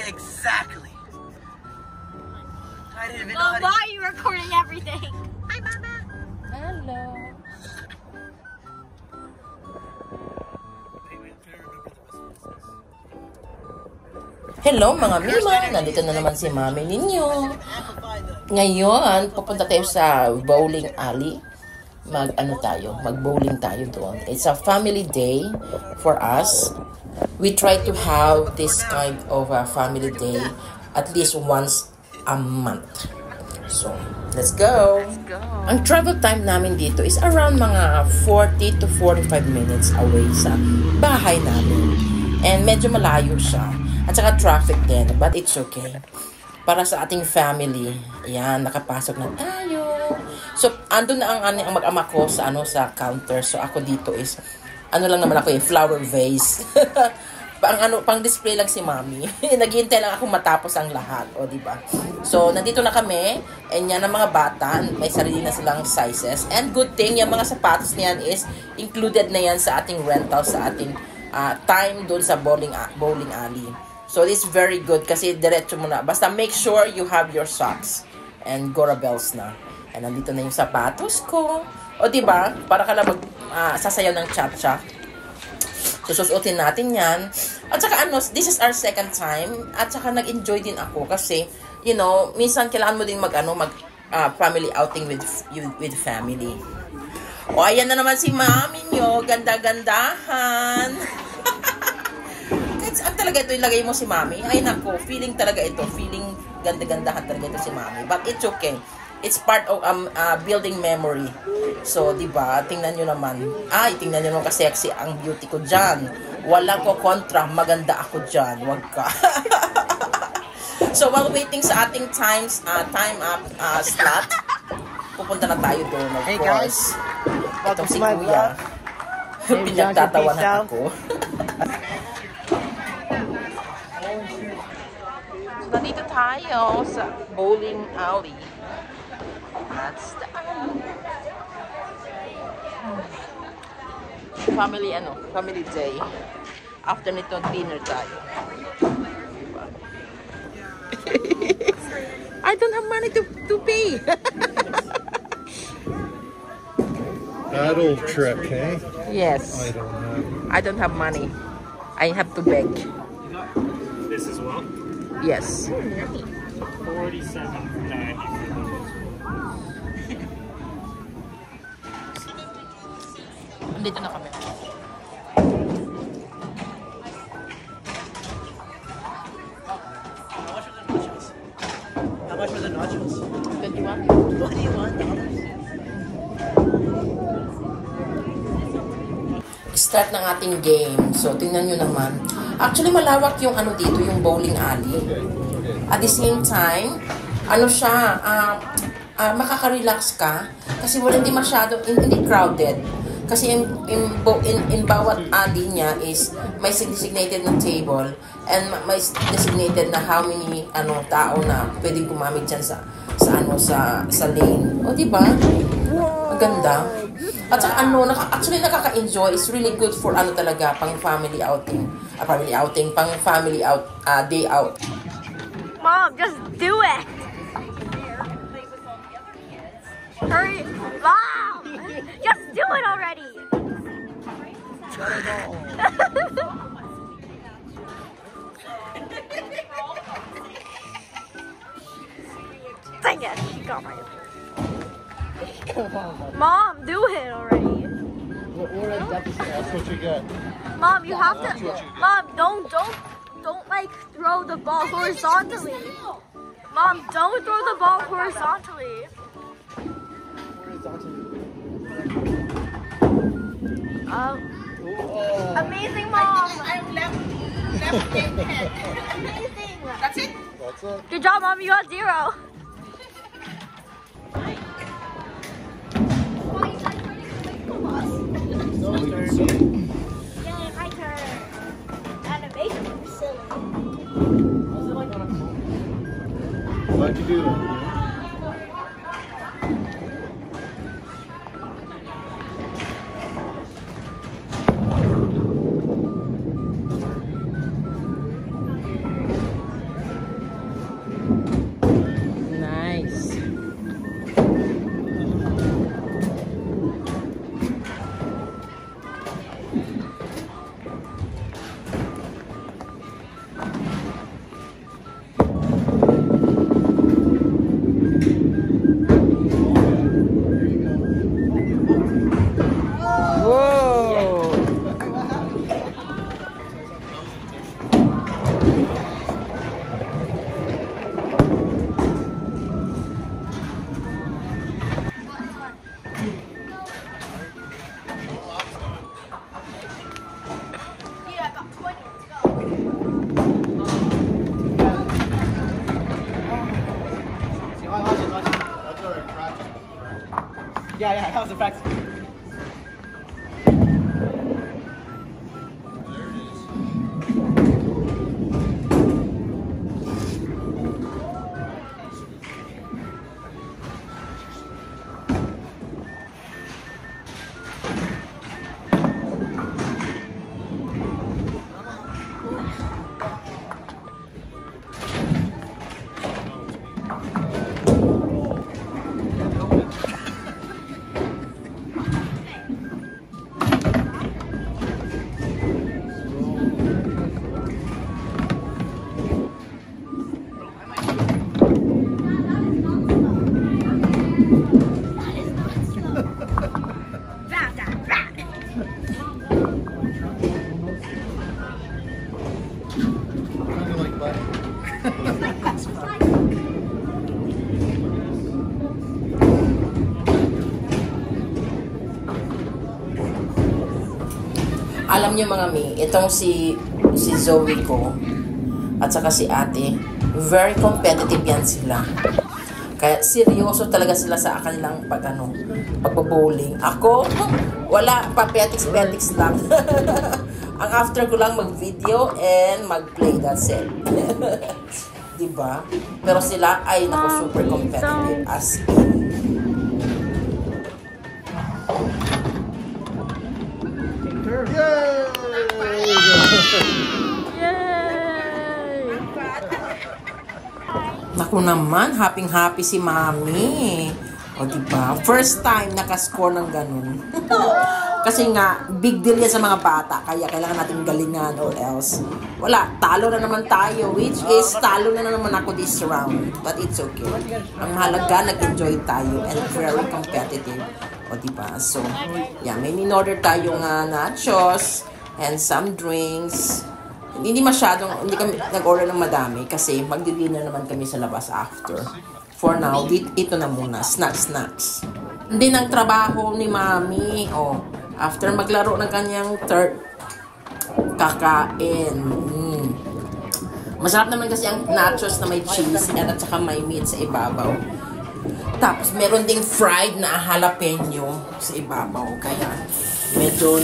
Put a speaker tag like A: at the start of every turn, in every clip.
A: Exactly. I didn't even know
B: Mom, why are you recording everything? Hi, Mama.
C: Hello. Hello mga Mima! Nandito na naman si Mami ninyo. Ngayon, pupunta tayo sa bowling alley. Mag-bowling tayo doon. It's a family day for us. We try to have this kind of a family day at least once a month. So, let's go! Ang travel time namin dito is around mga 40 to 45 minutes away sa bahay namin. And medyo malayo siya. At saka traffic din, but it's okay. Para sa ating family, ayan, nakapasok na tayo. So, andun na ang mag-ama ko sa sa counter. So, ako dito is lang naman ako flower vase. pang display lang si Mami. Naghihintay lang ako matapos ang lahat, o di ba? So, nandito na kami, and yan ang mga bata, may sarili na silang sizes. And good thing, yung mga sapatos niyan is included na yan sa ating rental, sa ating time doon sa bowling alley. So, it's very good kasi diretso mo na. Basta make sure you have your socks and Gora bells na. And nandito na yung sapatos ko. O, diba? Para ka lang sasayaw ng cha-cha. So, susuotin natin yan. At saka this is our second time. At saka nag-enjoy din ako kasi, you know, minsan kailangan mo din family outing with family. O, ayan na naman si Mami nyo. Ganda-gandahan. Ang talaga ito ilagay mo si Mami. Ay nako, feeling talaga ito. Feeling ganda-gandahan talaga ito si Mami. But it's okay. It's part of building memory. So, di ba? Tingnan nyo naman. Tingnan nyo naman ka-sexy ang beauty ko dyan. Walang ko kontra. Maganda ako dyan. Wag ka. So, while waiting sa ating time up slot, pupunta na tayo doon, of course. Itong si Kuya. Pinagtatawanan ako. Nandito tayo sa bowling alley. That's the family day. After nito, dinner tayo. I don't have money to pay.
D: Adult trip, eh?
C: Yes. I don't have money. I have to beg.
E: This as well?
C: Yes.
E: 47.90.
C: Dito na kami.
A: How much were the nachos?
C: 21. Start ng ating game. So, tingnan nyo naman. Actually, malawak yung dito, yung bowling alley. At the same time, makaka-relax ka. Kasi hindi hindi crowded. Kasi in bawat alley niya is may designated na table and may designated na how many tao na pwedeng gumamit dyan sa lane. O, diba? Maganda. At saka actually nakaka-enjoy. It's really good for talaga pang family outing. Pang family day out.
B: Mom, just do it. Hurry, Mom! Just do it already. Dang it! She got my. Mom, do it already.
D: That's what you get.
B: Mom, you have to. Mom, don't like throw the ball horizontally. Mom, don't throw the ball horizontally. Amazing, Mom.
F: I'm left handed.
B: Amazing.
F: That's it.
D: That's it.
B: Good job, Mom. You got 0. Yeah, my turn. Animation silly.
D: Why'd you do that?
A: was a practice.
D: Kind of like butter.
C: Alam niyo mga mi, itong si Zoe ko at saka si ate, very competitive yan sila. Kaya seryoso talaga sila sa kanilang pagbo-bowling. Ako, wala pa, petiks lang. Ang after ko lang mag-video and mag-play, that's it. Diba? Pero sila ay naku super competitive as in. Naku naman, happy si Mami. O diba? First time nakascore ng ganun. Kasi nga, big deal yan sa mga bata. Kaya kailangan natin galingan or else. Wala, talo na naman tayo. Which is, talo na naman ako this round. But it's okay. Ang mahalaga, nag-enjoy tayo. And very competitive. O diba? So, yeah, may in-order tayong nachos and some drinks. Hindi kami nag-order ng madami kasi magdi-dinner naman kami sa labas after. For now, ito na muna, snacks. Hindi ng trabaho ni Mami. Oh, after maglaro ng kanyang third, kakain. Masarap naman kasi ang nachos na may cheese at saka may meat sa ibabaw. Tapos meron ding fried na jalapeno sa ibabaw. Kaya medyo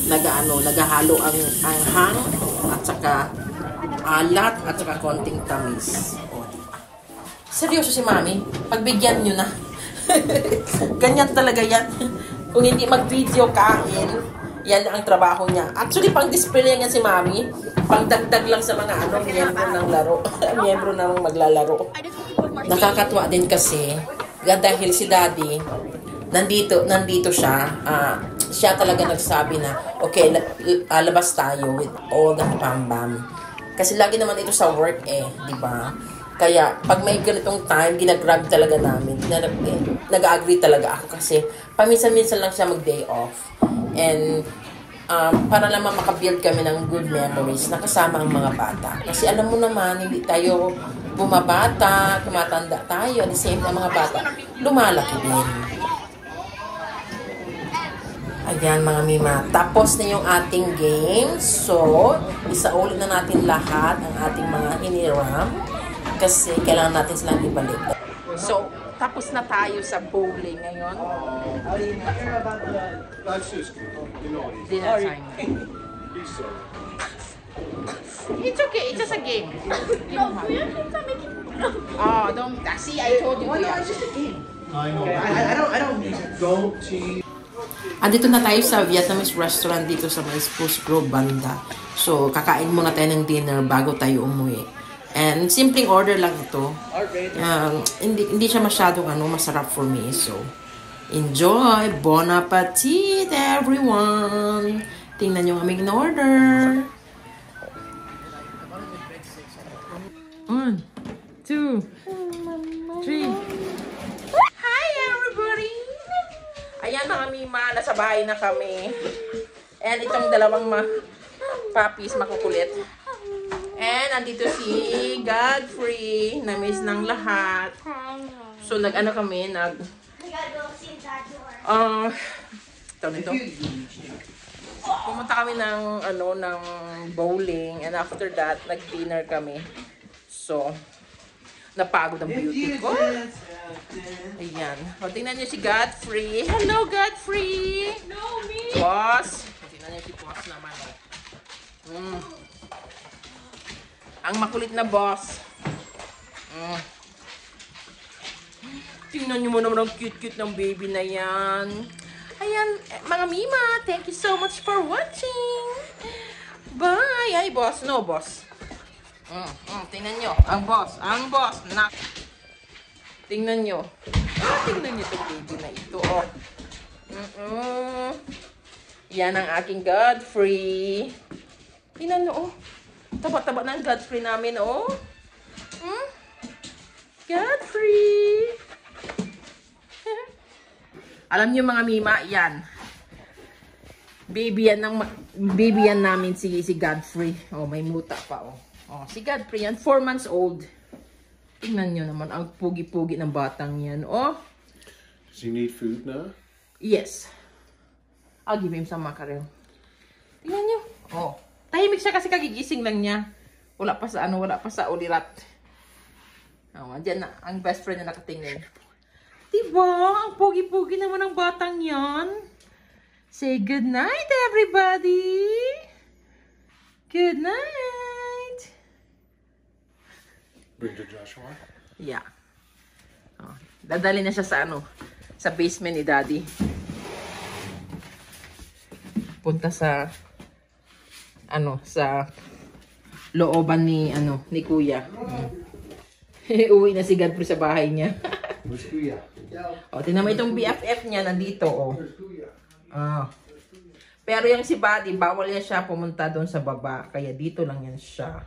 C: naghahalo ang hang at saka alat at saka konting tamis. Seryoso si Mami, pagbigyan nyo na. Ganyan talaga yan. Kung hindi mag-video kain, yan ang trabaho niya. Actually, pang-display yan si Mami. Pang-dagdag lang sa mga miyembro ng laro. Miyembro ng maglalaro. Nakakatuwa din kasi, dahil si Daddy, nandito siya. Siya talaga nagsabi na, okay, labas tayo with all the pambam. Kasi lagi naman ito sa work di ba? Kaya, pag may ganitong time, ginagrab talaga namin. Nag-agree talaga ako kasi paminsan-minsan lang siya mag-day off. And, para naman makabuild kami ng good memories na kasama ang mga bata. Kasi alam mo naman, hindi tayo bumabata, tumatanda tayo. At the same time, mga bata, lumalaki din. Ayan mga mima, tapos na yung ating game. So, isauli na natin lahat ang ating mga hiniram. Kasi kailangan natin silang ibalik. So, tapos na tayo sa bowling ngayon. Dinner time. It's okay, it's just a game. Oh, don't. See, I told you. It's just a game.
D: I know.
A: I don't
D: Go team.
C: Andito na tayo sa Vietnamese restaurant dito sa may Spruce Grove banda. So, kakain muna tayo ng dinner bago tayo umuwi. And simpleng order lang ito. Hindi siya masyadong masarap for me. So, enjoy! Bon appetit, everyone! Tingnan yung aming order. 1, 2, 3. Hi, everybody! Ayan mga mima, nasa bahay na kami. And itong dalawang puppies makukulit. And nandito si Godfrey, na-miss ng lahat. So kami, pumunta kami ng bowling, and after that nag-dinner kami. So Napagod ang beauty ko. Ayan. O, tingnan niyo si Godfrey. Hello, Godfrey!
B: No, me.
C: Boss. Tingnan niyo si boss naman. Ang makulit na boss. Tingnan niyo mo naman ang cute-cute ng baby na yan. Ayan, mga Mima, thank you so much for watching. Bye! Ay, boss. No, boss. Tingnan nyo. Ang boss. Tingnan nyo. Tingnan nyo itong baby na ito. Oh. Yan ang aking Godfrey. Tingnan nyo. Oh. Taba-taba na ang Godfrey namin. Oh. Godfrey. Alam nyo mga Mima, yan. Baby yan namin si Godfrey. Oh, may muta pa. Oh, si Godfrey yan, 4 months old. Tingnan nyo naman, ang pugi-pugi ng batang yan. Oh.
D: Does he need food now?
C: Yes. I'll give him some mackerel. Tingnan nyo. Oh. Tahimik siya kasi kagigising lang niya. Wala pa sa ulirat. Oh, dyan na, ang best friend na nakatingin. Diba? Ang pugi-pugi naman ng batang yan. Say good night, everybody. Good night.
D: Bring to Joshua.
C: Yeah. Oh, dadali na siya sa sa basement ni Daddy. Punta sa sa looban ni Kuya. Uwi na si Godfrey sa bahay niya.
D: Where's Kuya?
C: O, tingnan mo itong BFF niya nandito, oh. Pero yung si Buddy, bawal yan siya pumunta doon sa baba. Kaya dito lang yan siya.